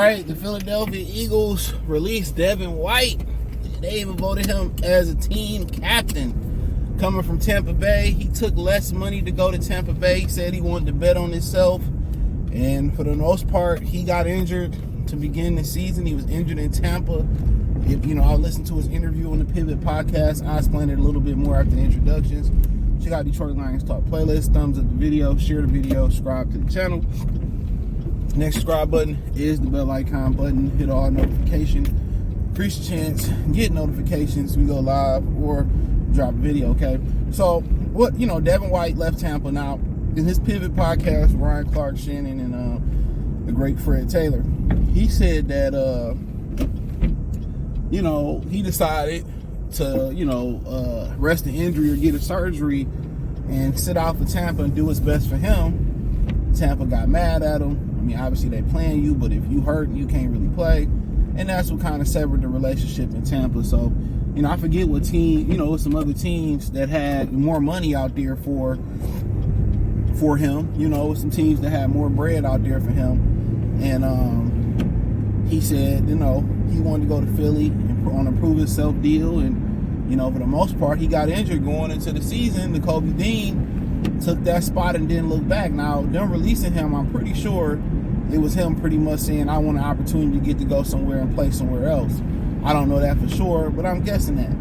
right, the Philadelphia Eagles released Devin White. They even voted him as a team captain. Coming from Tampa Bay, he took less money to go to Tampa Bay. He said he wanted to bet on himself. And for the most part, he got injured to begin the season. He was injured in Tampa. I'll listen to his interview on the Pivot podcast. I'll explain it a little bit more after the introductions. Check out Detroit Lions Talk playlist. Thumbs up the video, share the video, subscribe to the channel. Next subscribe button is the bell icon button. Hit all notifications. Increase the chance, get notifications. We go live or drop a video, okay? So, Devin White left Tampa. Now, in his Pivot podcast, Ryan Clark, Shannon, and the great Fred Taylor, he said that, he decided to, rest the injury or get a surgery and sit out for Tampa and do what's best for him. Tampa got mad at him. I mean, obviously they playing you, but if you hurt, you can't really play. And that's what kind of severed the relationship in Tampa. So, I forget what team, some other teams that had more money out there for him, some teams that had more bread out there for him. And he said, he wanted to go to Philly on a prove himself deal. And, for the most part, he got injured going into the season. The Kobe Dean took that spot and didn't look back. Now, them releasing him, I'm pretty sure it was him pretty much saying, I want an opportunity to get to go somewhere and play somewhere else. I don't know that for sure, but I'm guessing that.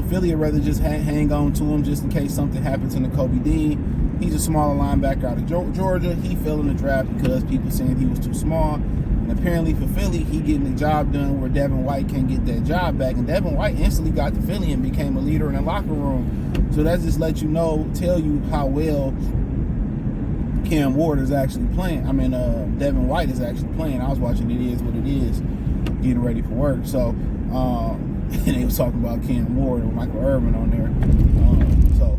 Philly would rather just hang on to him just in case something happens in the Kobe Dean. He's a smaller linebacker out of Georgia. He fell in the draft because people saying he was too small. And apparently for Philly, he getting the job done where Devin White can't get that job back. And Devin White instantly got to Philly and became a leader in the locker room. So that just lets you tell you how well Cam Ward is actually playing. Devin White is actually playing. I was watching It Is What It Is, getting ready for work. So, and they was talking about Cam Ward and Michael Irvin on there. So,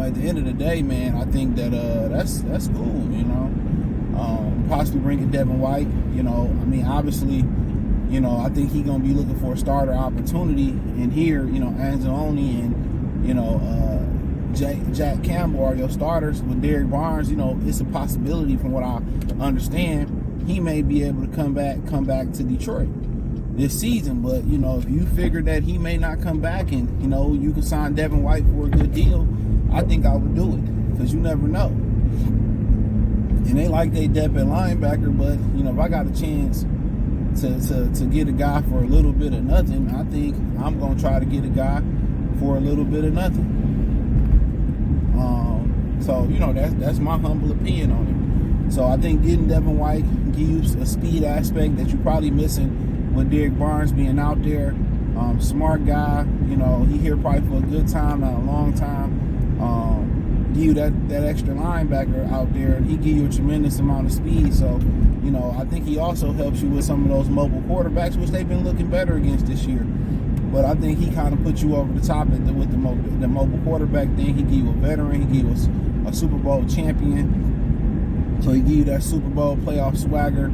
at the end of the day, man, I think that that's cool, possibly bringing Devin White, obviously, I think he's going to be looking for a starter opportunity. And here, Anzalone and, Jack Campbell are your starters. With Derek Barnes, it's a possibility from what I understand. He may be able to come back to Detroit this season. But, if you figure that he may not come back and, you can sign Devin White for a good deal, I think I would do it because you never know. And they like they depth at linebacker, but, if I got a chance to get a guy for a little bit of nothing, I think I'm going to try to get a guy for a little bit of nothing. So, that's my humble opinion on it. So I think getting Devin White gives a speed aspect that you're probably missing with Derek Barnes being out there. Smart guy, he here probably for a good time, not a long time. Give you that extra linebacker out there, and he give you a tremendous amount of speed. So, I think he also helps you with some of those mobile quarterbacks, which they've been looking better against this year. But I think he kind of put you over the top with the mobile quarterback thing. He give you a veteran. He give you a Super Bowl champion. So he give you that Super Bowl playoff swagger.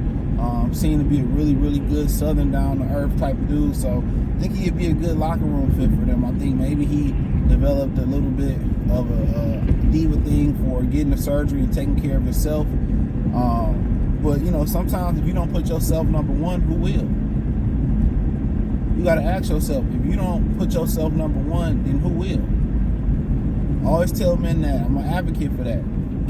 Seemed to be a really, really good Southern down-to-earth type of dude. So I think he'd be a good locker room fit for them. I think maybe he developed a little bit of a diva thing for getting the surgery and taking care of himself. But, sometimes if you don't put yourself number one, who will? You got to ask yourself, if you don't put yourself number one, then who will? I always tell men that. I'm an advocate for that.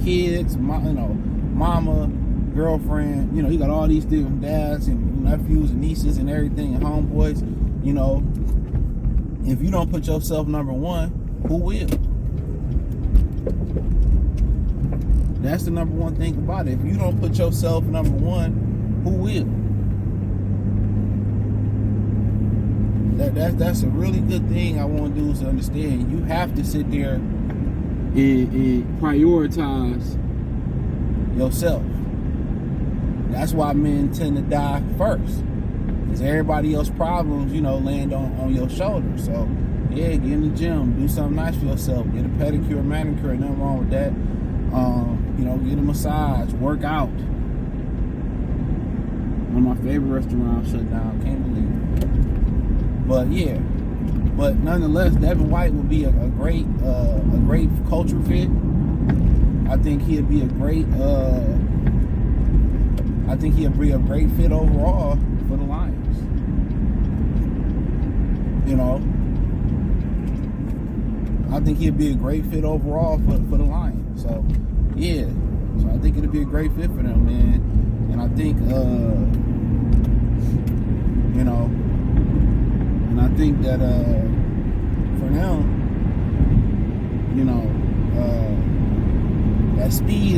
Kids, mama, girlfriend, you got all these different dads and nephews and nieces and everything and homeboys. If you don't put yourself number one, who will? That's the number one thing about it. If you don't put yourself number one, who will? That's a really good thing I want dudes to understand. You have to sit there and prioritize yourself. That's why men tend to die first. Because everybody else's problems, land on your shoulders. So, yeah, get in the gym. Do something nice for yourself. Get a pedicure, manicure. Nothing wrong with that. Get a massage. Work out. One of my favorite restaurants shut down. Can't believe it. But, yeah. But nonetheless, Devin White would be a great culture fit. I think he'd be a great fit overall for the Lions. You know, I think he'd be a great fit overall for the Lions. So yeah, so I think it'd be a great fit for them, man. And I think you know, and I think that for them, you know, that speed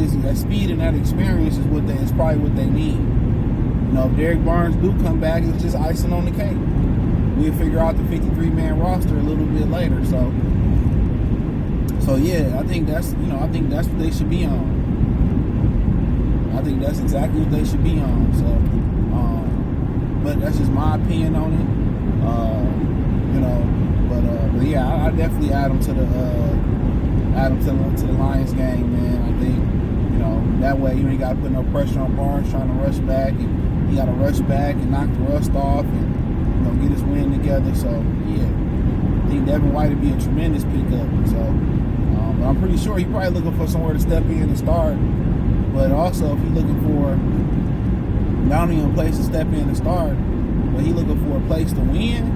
and that experience is probably what they need. You know, if Derek Barnes do come back, it's just icing on the cake. We'll figure out the 53-man roster a little bit later. So yeah, I think that's what they should be on. I think that's exactly what they should be on. So, but that's just my opinion on it. You know, but yeah, I definitely add them to the Lions game, man. I think, you know, that way you ain't got to put no pressure on Barnes trying to rush back, and he got to rush back and knock the rust off and, you know, get his win together. So yeah, I think Devin White would be a tremendous pickup. So, but I'm pretty sure he's probably looking for somewhere to step in and start. But also, if he's looking for not only a place to step in and start, but he's looking for a place to win.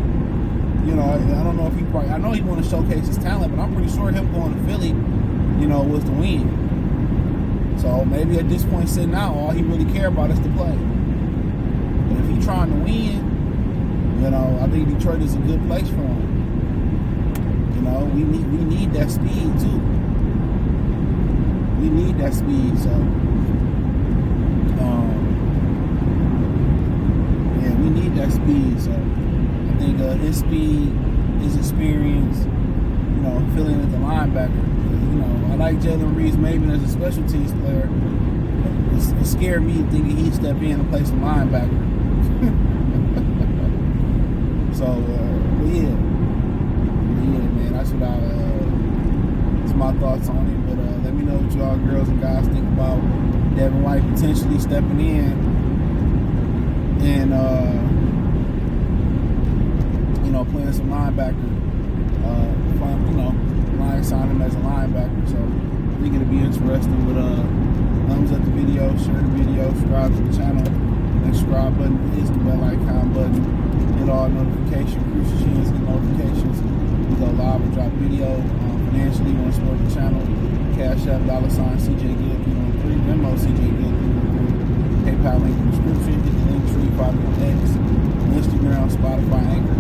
You know, I don't know if I know he want to showcase his talent, but I'm pretty sure him going to Philly, you know, was to win. So maybe at this point, sitting out, all he really care about is to play. But if he's trying to win, you know, I think Detroit is a good place for him. You know, we need that speed too. We need that speed, so yeah, we need that speed. So I think his speed, his experience, you know, filling as a linebacker. You know, I like Jalen Reeves-Maybin as a special teams player. It scared me thinking he'd step in and play some linebacker. So, yeah, man, that's what that's my thoughts on it. But let me know what y'all girls and guys think about Devin White potentially stepping in and you know, playing some linebacker. You know, Lions signed him as a linebacker, so I think it'll be interesting. But thumbs up the video, share the video, subscribe to the channel. That subscribe button is the bell icon button. Hit all notifications, crucial chance, get notifications. We go live and drop video. Financially, you want to support the channel? Cash App, $CJ Gill313, Venmo CJ Gill313, PayPal link in the description. Hit the link tree, follow on X, Instagram, Spotify, Anchor.